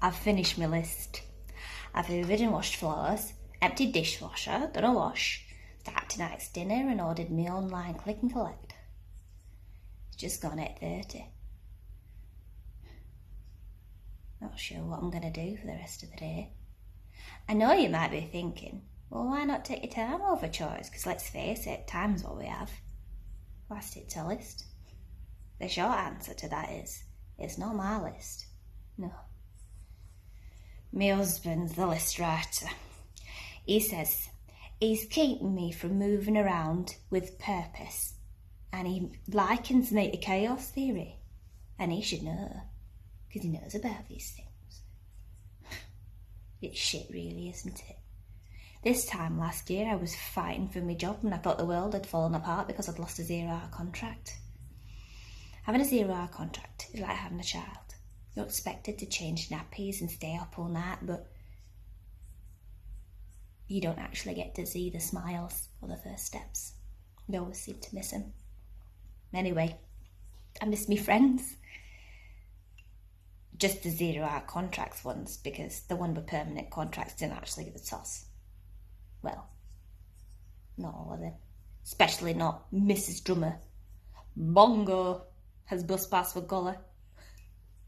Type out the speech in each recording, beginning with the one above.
I've finished my list. I've hoovered and washed floors, emptied dishwasher, done a wash, started tonight's dinner and ordered my online click and collect. It's just gone 8:30. Not sure what I'm going to do for the rest of the day. I know you might be thinking, well, why not take your time over chores? Because let's face it, time's what we have. Why stick to a list? The short answer to that is, it's not my list. No. My husband's the list writer. He says he's keeping me from moving around with purpose. And he likens me to chaos theory. And he should know, because he knows about these things. It's shit really, isn't it? This time last year I was fighting for my job and I thought the world had fallen apart because I'd lost a 0-hour contract. Having a 0-hour contract is like having a child. You're expected to change nappies and stay up all night, but you don't actually get to see the smiles or the first steps. You always seem to miss them. Anyway, I miss me friends. Just the 0-hour contracts ones, because the one with permanent contracts didn't actually give a toss. Well, not all of them. Especially not Mrs. Drummer. Bongo has bus pass for Gullah.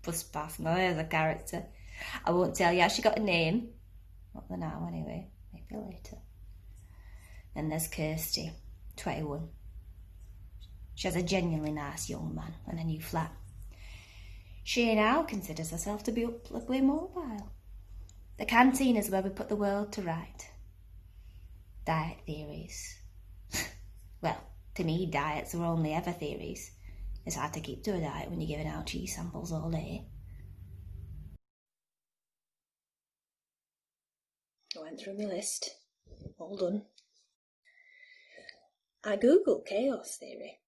Bus pass, no, there's a character. I won't tell you how she got a name. Not for now, anyway. Maybe later. Then there's Kirsty, 21. She has a genuinely nice young man and a new flat. She now considers herself to be upwardly mobile. The canteen is where we put the world to right. Diet theories. Well, to me, diets were only ever theories. It's hard to keep to a diet when you're giving out cheese samples all day. I went through my list. All done. I googled chaos theory.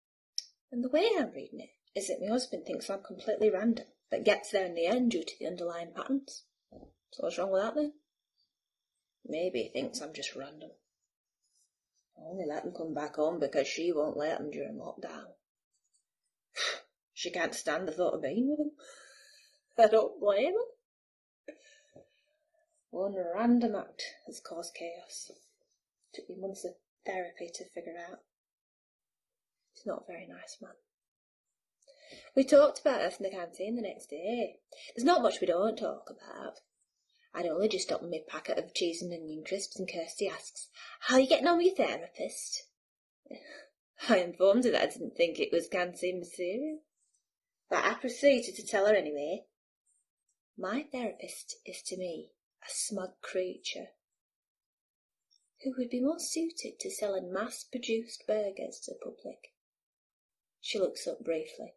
And the way I'm reading it is that my husband thinks I'm completely random, but gets there in the end due to the underlying patterns. So what's wrong with that then? Maybe he thinks I'm just random. I only let them come back home because she won't let them during lockdown. She can't stand the thought of being with them. I don't blame her. One random act has caused chaos. Took me months of therapy to figure out. He's not a very nice man. We talked about us in the canteen the next day. There's not much we don't talk about. I'd only just opened my packet of cheese and onion crisps and Kirsty asks, how are you getting on with your therapist? I informed her that I didn't think it was canteen material. But I proceeded to tell her anyway. My therapist is to me a smug creature who would be more suited to selling mass-produced burgers to the public. She looks up briefly.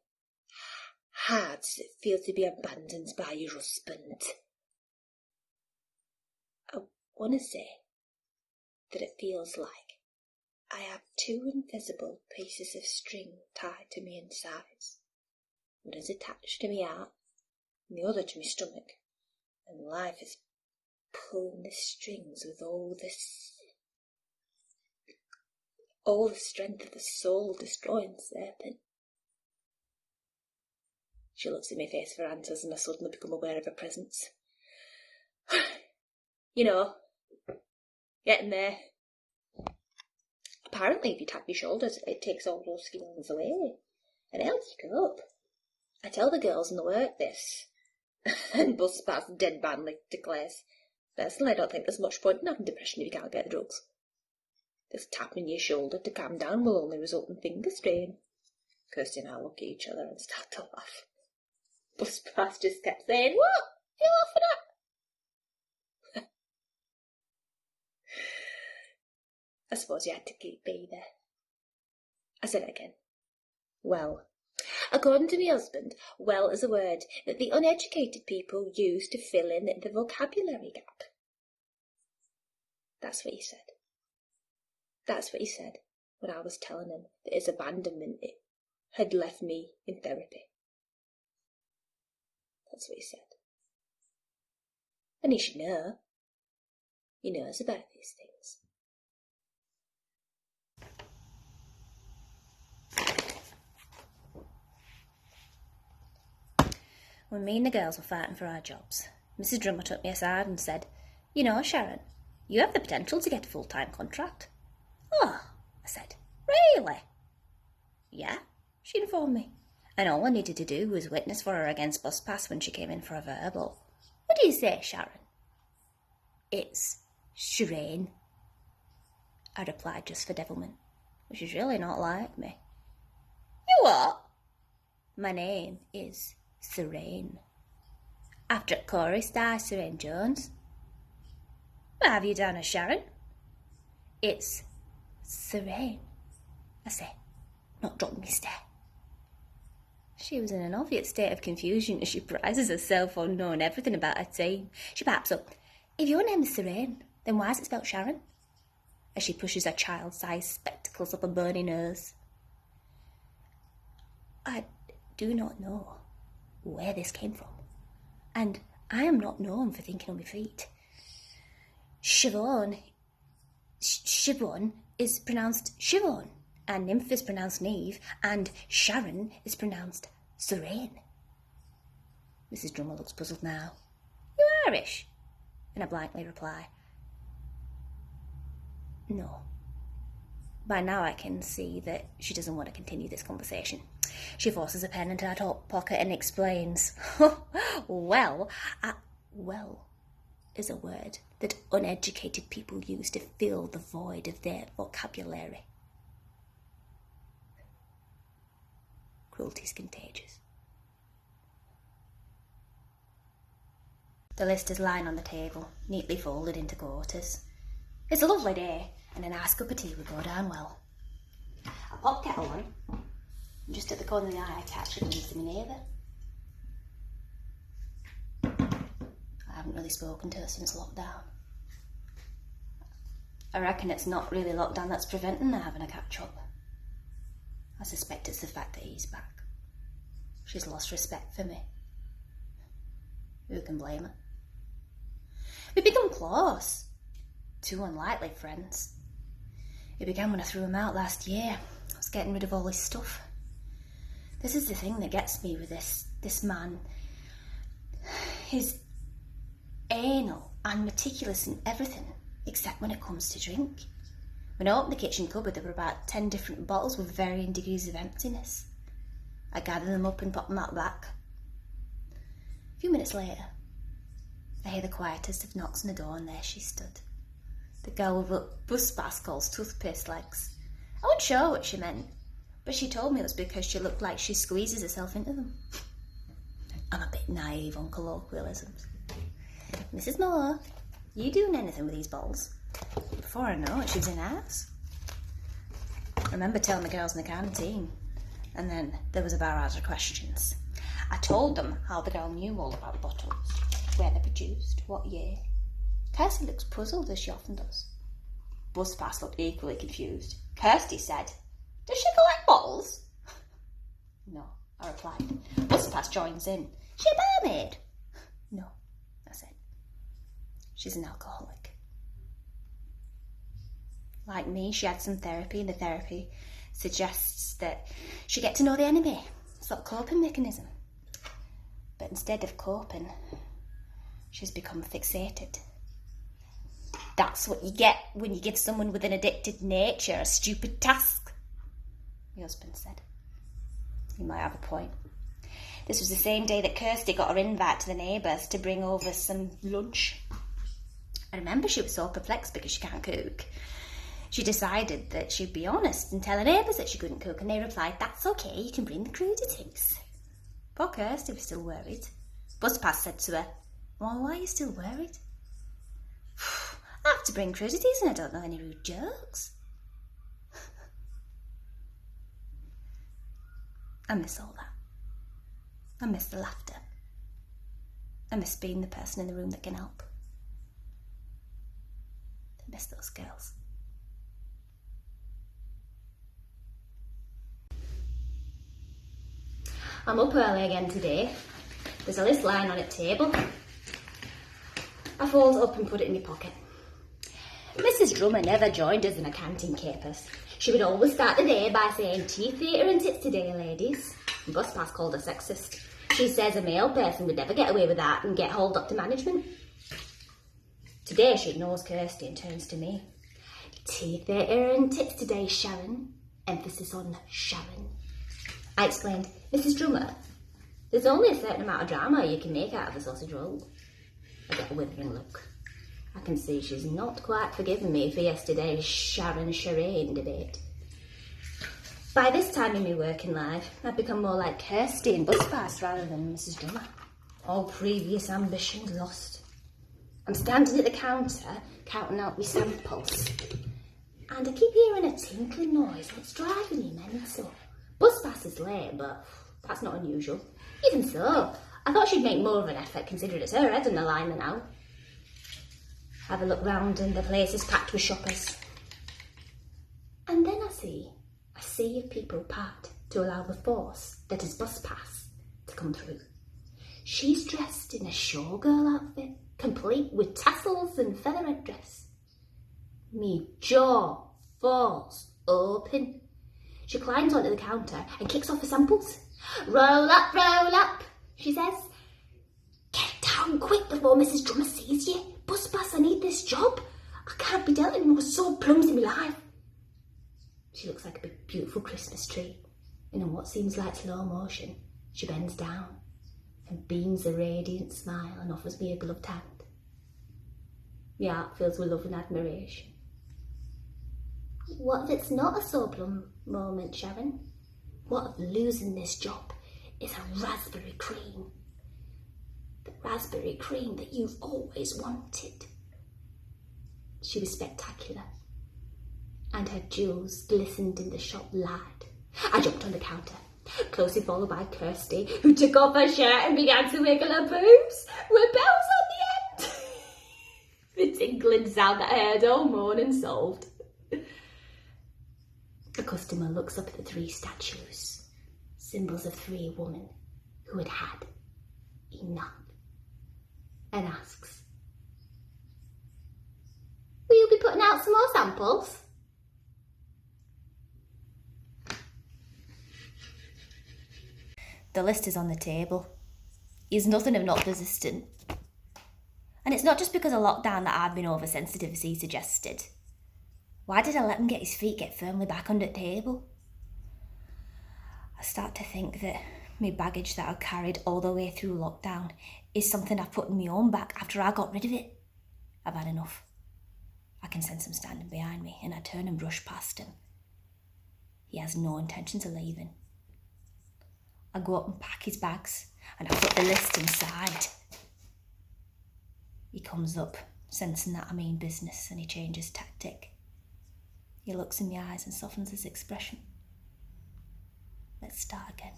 How does it feel to be abandoned by your husband? I want to say that it feels like I have 2 invisible pieces of string tied to me insides. One is attached to me heart, and the other to my stomach, and life is pulling the strings with all the strength of a soul-destroying serpent. She looks at my face for answers, and I suddenly become aware of her presence. You know, getting there. Apparently, if you tap your shoulders, it takes all those feelings away, and it helps you cope. I tell the girls in the work this, and Buzz Spaz dead badly declares, personally I don't think there's much point in having depression if you can't get the drugs. This tapping your shoulder to calm down will only result in finger strain. Kirsty and I look at each other and start to laugh. Buzz Spaz just kept saying, what? What are you laughing at? I suppose you had to keep me there. I said it again. Well. According to my husband, well is a word that the uneducated people use to fill in the vocabulary gap. That's what he said. That's what he said when I was telling him that his abandonment had left me in therapy. That's what he said. And he should know. He knows about these things. When me and the girls were fighting for our jobs, Mrs. Drummer took me aside and said, "You know, Sharon, you have the potential to get a full-time contract." "Oh," I said. "Really?" "Yeah," she informed me. "And all I needed to do was witness for her against Bus Pass when she came in for a verbal." "What do you say, Sharon?" "It's Shireen," I replied just for devilment, which is really not like me. "You what?" "My name is Serene. After Corey star Serene Jones." "What have you done as Sharon?" "It's Serene," I said, not dropping me stare. She was in an obvious state of confusion as she prizes herself on knowing everything about her team. She pipes up, "If your name is Serene, then why is it spelled Sharon?" as she pushes her child-sized spectacles up her burning nose. I do not know where this came from, and I am not known for thinking on my feet. Siobhan is pronounced Siobhan, and Nymph is pronounced Neve, and Sharon is pronounced Serene. Mrs. Drummer looks puzzled now. "You Irish?" And I blankly reply, "No." By now I can see that she doesn't want to continue this conversation. She forces a pen into her top pocket and explains, well is a word that uneducated people use to fill the void of their vocabulary. Cruelty is contagious. The list is lying on the table, neatly folded into quarters. It's a lovely day, and a nice cup of tea would go down well. I pop kettle on, and just at the corner of the eye I catch a glimpse of my neighbour. I haven't really spoken to her since lockdown. I reckon it's not really lockdown that's preventing her having a catch-up. I suspect it's the fact that he's back. She's lost respect for me. Who can blame her? We've become close. Two unlikely friends. It began when I threw him out last year. I was getting rid of all his stuff. This is the thing that gets me with this man. He's anal and meticulous in everything, except when it comes to drink. When I opened the kitchen cupboard, there were about 10 different bottles with varying degrees of emptiness. I gathered them up and put them out back. A few minutes later, I hear the quietest of knocks on the door, and there she stood. The girl with what Bus Pass calls toothpaste legs. I wasn't sure what she meant, but she told me it was because she looked like she squeezes herself into them. I'm a bit naive on colloquialisms. "Mrs. Moore, you doing anything with these bottles?" Before I know it, she was in the house. I remember telling the girls in the canteen, and then there was a barrage of questions. I told them how the girl knew all about bottles, where they're produced, what year. Kirsty looks puzzled, as she often does. Bus Pass looked equally confused. Kirsty said, "Does she collect bottles?" "No," I replied. Bus Pass joins in. "She a barmaid?" "No," I said. "She's an alcoholic." Like me, she had some therapy, and the therapy suggests that she get to know the enemy. It's a coping mechanism. But instead of coping, she's become fixated. That's what you get when you give someone with an addicted nature a stupid task, my husband said. He might have a point. This was the same day that Kirsty got her invite to the neighbours to bring over some lunch. I remember she was so perplexed because she can't cook. She decided that she'd be honest and tell her neighbours that she couldn't cook, and they replied, "That's okay, you can bring the crudities." Poor Kirsty was still worried. Bus Pass said to her, "Well, why are you still worried?" "I have to bring crudities and I don't know any rude jokes." I miss all that. I miss the laughter. I miss being the person in the room that can help. I miss those girls. I'm up early again today. There's a list lying on a table. I fold it up and put it in my pocket. Mrs. Drummer never joined us in accounting capers. She would always start the day by saying, "Tea theatre and tits today, ladies." And Bus Pass called her sexist. She says a male person would never get away with that and get hauled up to management. Today she ignores Kirsty and turns to me. Tea theatre and tits today, Sharon. Emphasis on Sharon. I explained, Mrs. Drummer, there's only a certain amount of drama you can make out of a sausage roll. I get a withering look. I can see she's not quite forgiven me for yesterday's Sharon Shireen debate. By this time in my working life, I've become more like Kirsty in bus pass rather than Mrs. Drummer. All previous ambitions lost. I'm standing at the counter, counting out my samples. And I keep hearing a tinkling noise and it's driving me mental. Bus pass is late, but that's not unusual. Even so, I thought she'd make more of an effort considering it's her head on the line than out. Have a look round and the place is packed with shoppers. And then I see a sea of people part to allow the force that is bus pass to come through. She's dressed in a showgirl outfit, complete with tassels and featherhead dress. Me jaw falls open. She climbs onto the counter and kicks off the samples. Roll up, she says. Get down quick before Mrs. Drummer sees you. Bus pass, I need this job. I can't be dealt in more Soor Plumes in my life. She looks like a big, beautiful Christmas tree. And in what seems like slow motion, she bends down and beams a radiant smile and offers me a gloved hand. My heart fills with love and admiration. What if it's not a Soor Plum moment, Sharon? What if losing this job is a raspberry cream? The raspberry cream that you've always wanted. She was spectacular, and her jewels glistened in the shop light. I jumped on the counter, closely followed by Kirsty, who took off her shirt and began to wiggle her boobs with bells on the end. The tinkling sound that I heard all morning solved. The customer looks up at the three statues, symbols of three women who had had enough, and asks, will you be putting out some more samples? The list is on the table. He's nothing if not persistent. And it's not just because of lockdown that I've been oversensitive as he suggested. Why did I let him get his feet get firmly back under the table? I start to think that my baggage that I carried all the way through lockdown is something I've put in my own back after I got rid of it. I've had enough. I can sense him standing behind me and I turn and brush past him. He has no intentions of leaving. I go up and pack his bags and I put the list inside. He comes up, sensing that I mean business, and he changes tactic. He looks in my eyes and softens his expression. Let's start again.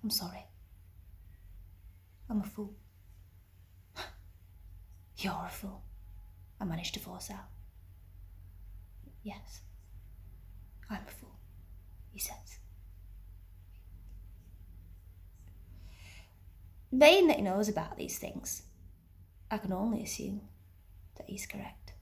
I'm sorry. I'm a fool. You're a fool. I managed to force out. Yes, I'm a fool, he says. Being that he knows about these things, I can only assume that he's correct.